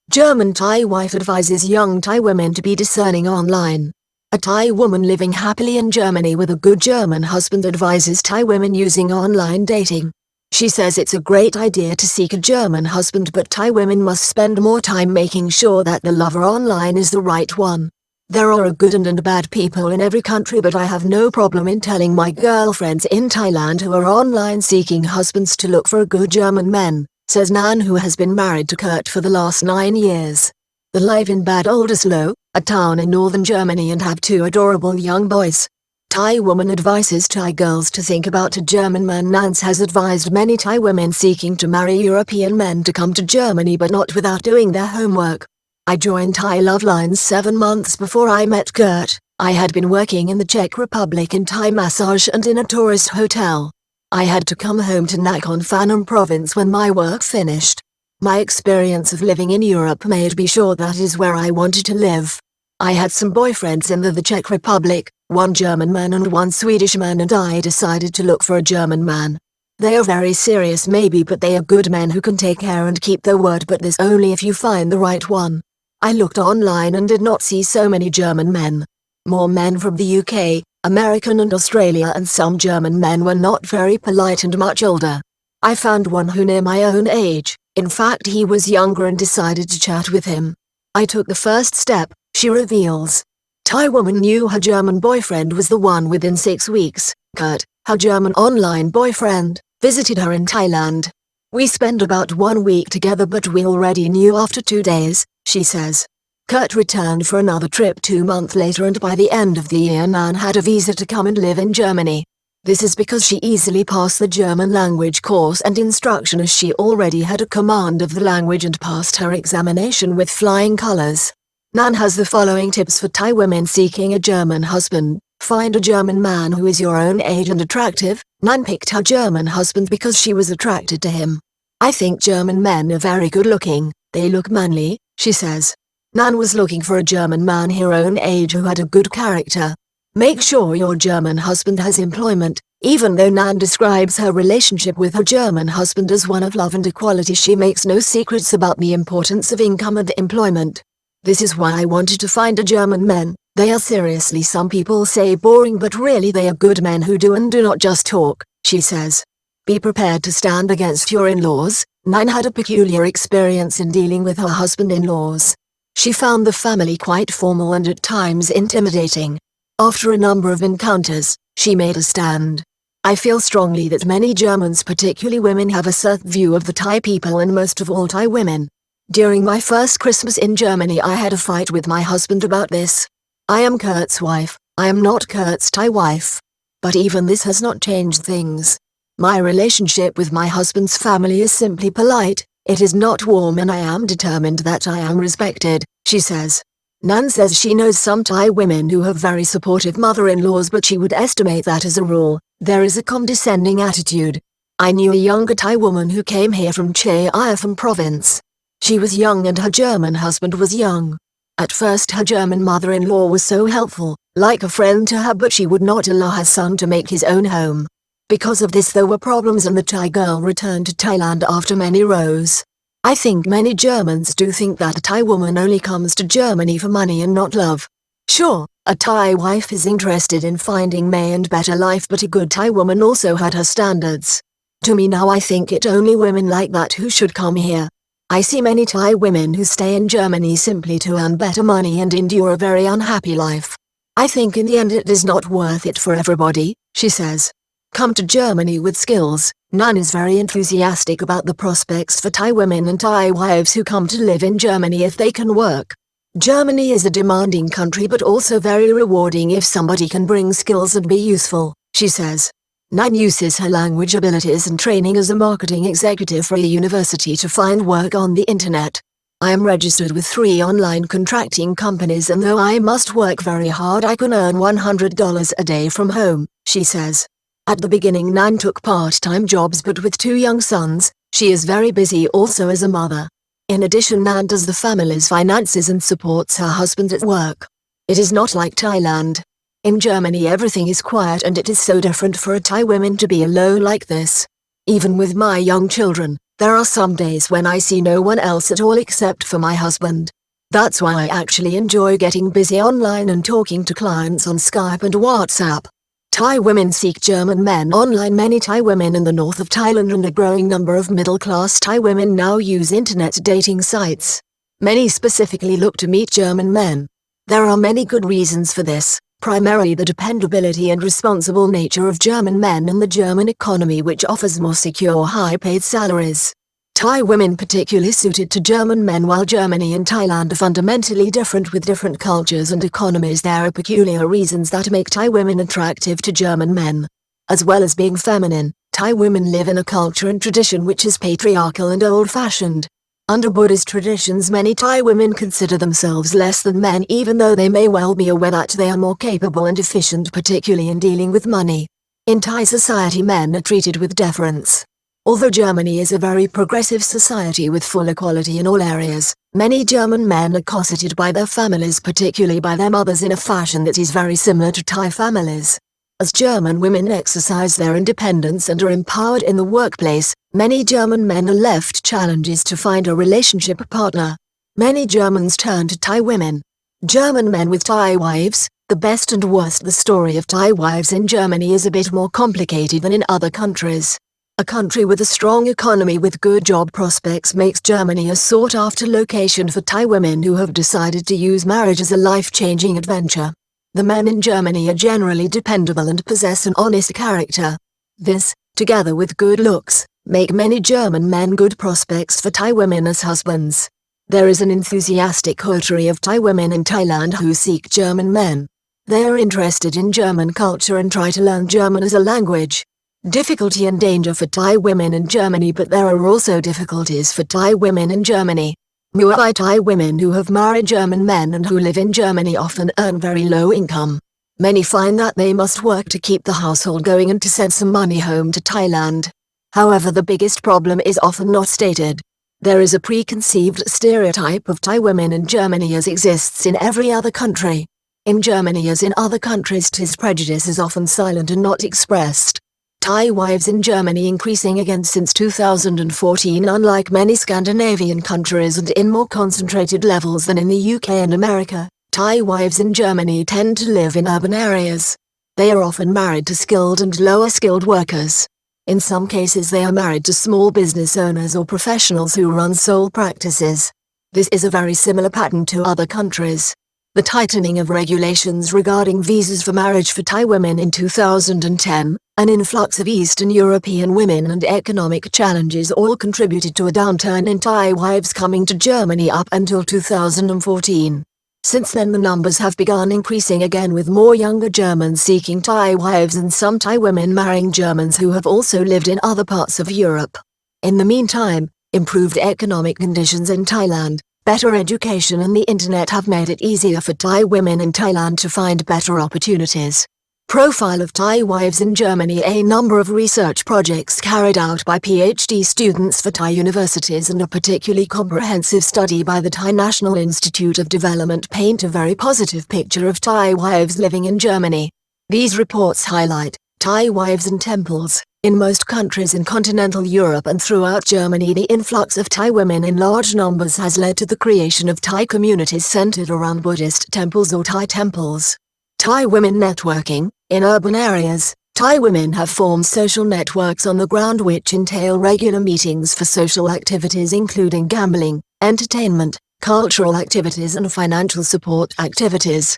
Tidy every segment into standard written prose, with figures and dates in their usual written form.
German Thai wife advises young Thai women to be discerning online. A Thai woman living happily in Germany with a good German husband advises Thai women using online dating. She says it's a great idea to seek a German husband, but Thai women must spend more time making sure that the lover online is the right one. There are good and bad people in every country, but I have no problem in telling my girlfriends in Thailand who are online seeking husbands to look for a good German man, says Nan, who has been married to Kurt for the last 9 years. They live in Bad Oldesloe, a town in northern Germany, and have 2 adorable young boys. Thai woman advises Thai girls to think about a German man. Nance has advised many Thai women seeking to marry European men to come to Germany, but not without doing their homework. I joined Thai Love Lines 7 months before I met Kurt. I had been working in the Czech Republic in Thai massage and in a tourist hotel. I had to come home to Nakhon Phanom province when my work finished. My experience of living in Europe made me sure that is where I wanted to live. I had some boyfriends in the Czech Republic, 1 German man and 1 Swedish man, and I decided to look for a German man. They are very serious maybe, but they are good men who can take care and keep their word, but this only if you find the right one. I looked online and did not see so many German men. More men from the UK, American and Australia, and some German men were not very polite and much older. I found one who near my own age, in fact he was younger, and decided to chat with him. I took the first step, she reveals. Thai woman knew her German boyfriend was the one within 6 weeks. Kurt, her German online boyfriend, visited her in Thailand. We spent about 1 week together, but we already knew after 2 days, she says. Kurt returned for another trip 2 months later, and by the end of the year Nan had a visa to come and live in Germany. This is because she easily passed the German language course and instruction, as she already had a command of the language and passed her examination with flying colors. Nan has the following tips for Thai women seeking a German husband. Find a German man who is your own age and attractive. Nan picked her German husband because she was attracted to him. I think German men are very good looking, they look manly, she says. Nan was looking for a German man her own age who had a good character. Make sure your German husband has employment. Even though Nan describes her relationship with her German husband as one of love and equality, she makes no secrets about the importance of income and employment. This is why I wanted to find a German man. They are seriously, some people say boring, but really they are good men who do and do not just talk, she says. Be prepared to stand against your in-laws. Nan had a peculiar experience in dealing with her husband-in-laws. She found the family quite formal and at times intimidating. After a number of encounters, she made a stand. I feel strongly that many Germans, particularly women, have a certain view of the Thai people, and most of all Thai women. During my first Christmas in Germany I had a fight with my husband about this. I am Kurt's wife, I am not Kurt's Thai wife. But even this has not changed things. My relationship with my husband's family is simply polite, it is not warm, and I am determined that I am respected, she says. Nan says she knows some Thai women who have very supportive mother-in-laws, but she would estimate that as a rule, there is a condescending attitude. I knew a younger Thai woman who came here from Che Iaphan province. She was young and her German husband was young. At first her German mother-in-law was so helpful, like a friend to her, but she would not allow her son to make his own home. Because of this there were problems, and the Thai girl returned to Thailand after many rows. I think many Germans do think that a Thai woman only comes to Germany for money and not love. Sure, a Thai wife is interested in finding May and better life, but a good Thai woman also had her standards. To me now I think it only women like that who should come here. I see many Thai women who stay in Germany simply to earn better money and endure a very unhappy life. I think in the end it is not worth it for everybody, she says. Come to Germany with skills. Nan is very enthusiastic about the prospects for Thai women and Thai wives who come to live in Germany if they can work. Germany is a demanding country, but also very rewarding if somebody can bring skills and be useful, she says. Nan uses her language abilities and training as a marketing executive for a university to find work on the internet. I am registered with 3 online contracting companies, and though I must work very hard I can earn $100 a day from home, she says. At the beginning Nan took part-time jobs, but with 2 young sons, she is very busy also as a mother. In addition, Nan does the family's finances and supports her husband at work. It is not like Thailand. In Germany everything is quiet, and it is so different for a Thai woman to be alone like this. Even with my young children, There are some days when I see no one else at all except for my husband. That's why I actually enjoy getting busy online and talking to clients on Skype and WhatsApp. Thai women seek German men online. Many Thai women in the north of Thailand and a growing number of middle-class Thai women now use internet dating sites. Many specifically look to meet German men. There are many good reasons for this, primarily the dependability and responsible nature of German men and the German economy, which offers more secure high-paid salaries. Thai women particularly suited to German men. While Germany and Thailand are fundamentally different with different cultures and economies, there are peculiar reasons that make Thai women attractive to German men. As well as being feminine, Thai women live in a culture and tradition which is patriarchal and old-fashioned. Under Buddhist traditions, many Thai women consider themselves less than men, even though they may well be aware that they are more capable and efficient, particularly in dealing with money. In Thai society, men are treated with deference. Although Germany is a very progressive society with full equality in all areas, many German men are cosseted by their families, particularly by their mothers, in a fashion that is very similar to Thai families. As German women exercise their independence and are empowered in the workplace, many German men are left challenges to find a relationship partner. Many Germans turn to Thai women. German men with Thai wives. The best and worst. The story of Thai wives in Germany is a bit more complicated than in other countries. A country with a strong economy with good job prospects makes Germany a sought-after location for Thai women who have decided to use marriage as a life-changing adventure. The men in Germany are generally dependable and possess an honest character. This, together with good looks, make many German men good prospects for Thai women as husbands. There is an enthusiastic coterie of Thai women in Thailand who seek German men. They are interested in German culture and try to learn German as a language. Difficulty and danger for Thai women in Germany. But there are also difficulties for Thai women in Germany. Muay Thai women who have married German men and who live in Germany often earn very low income. Many find that they must work to keep the household going and to send some money home to Thailand. However, the biggest problem is often not stated. There is a preconceived stereotype of Thai women in Germany as exists in every other country. In Germany as in other countries, this prejudice is often silent and not expressed. Thai wives in Germany increasing again since 2014, unlike many Scandinavian countries, and in more concentrated levels than in the UK and America. Thai wives in Germany tend to live in urban areas. They are often married to skilled and lower-skilled workers. In some cases they are married to small business owners or professionals who run sole practices. This is a very similar pattern to other countries. The tightening of regulations regarding visas for marriage for Thai women in 2010, an influx of Eastern European women and economic challenges all contributed to a downturn in Thai wives coming to Germany up until 2014. Since then the numbers have begun increasing again, with more younger Germans seeking Thai wives and some Thai women marrying Germans who have also lived in other parts of Europe. In the meantime, improved economic conditions in Thailand, better education and the internet have made it easier for Thai women in Thailand to find better opportunities. Profile of Thai wives in Germany. A number of research projects carried out by PhD students for Thai universities and a particularly comprehensive study by the Thai National Institute of Development paint a very positive picture of Thai wives living in Germany. These reports highlight Thai wives in temples. In most countries in continental Europe and throughout Germany, the influx of Thai women in large numbers has led to the creation of Thai communities centered around Buddhist temples or Thai temples. Thai women networking. In urban areas, Thai women have formed social networks on the ground which entail regular meetings for social activities including gambling, entertainment, cultural activities and financial support activities.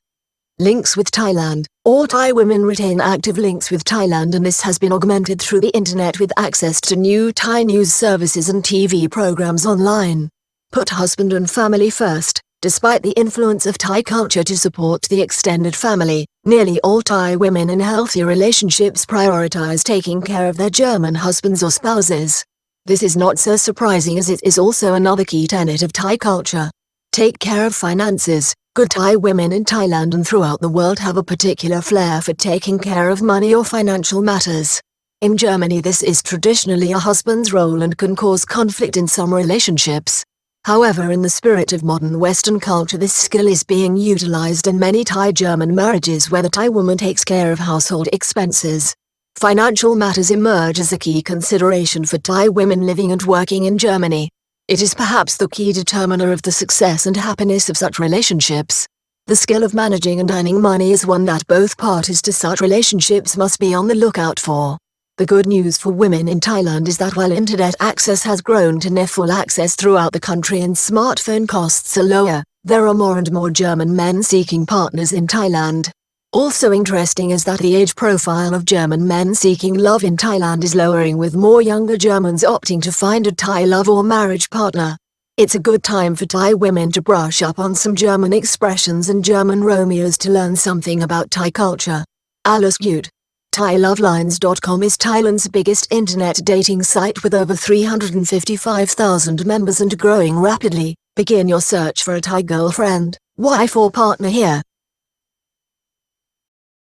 Links with Thailand. All Thai women retain active links with Thailand, and this has been augmented through the internet with access to new Thai news services and TV programs online. Put husband and family first. Despite the influence of Thai culture to support the extended family, nearly all Thai women in healthy relationships prioritize taking care of their German husbands or spouses. This is not so surprising, as it is also another key tenet of Thai culture. Take care of finances. Good Thai women in Thailand and throughout the world have a particular flair for taking care of money or financial matters. In Germany, this is traditionally a husband's role and can cause conflict in some relationships. However, in the spirit of modern Western culture, this skill is being utilized in many Thai-German marriages where the Thai woman takes care of household expenses. Financial matters emerge as a key consideration for Thai women living and working in Germany. It is perhaps the key determiner of the success and happiness of such relationships. The skill of managing and earning money is one that both parties to such relationships must be on the lookout for. The good news for women in Thailand is that while internet access has grown to near full access throughout the country and smartphone costs are lower, there are more and more German men seeking partners in Thailand. Also interesting is that the age profile of German men seeking love in Thailand is lowering, with more younger Germans opting to find a Thai love or marriage partner. It's a good time for Thai women to brush up on some German expressions and German Romeos to learn something about Thai culture. Alles gut. ThaiLovelines.com is Thailand's biggest internet dating site with over 355,000 members and growing rapidly. Begin your search for a Thai girlfriend, wife or partner here.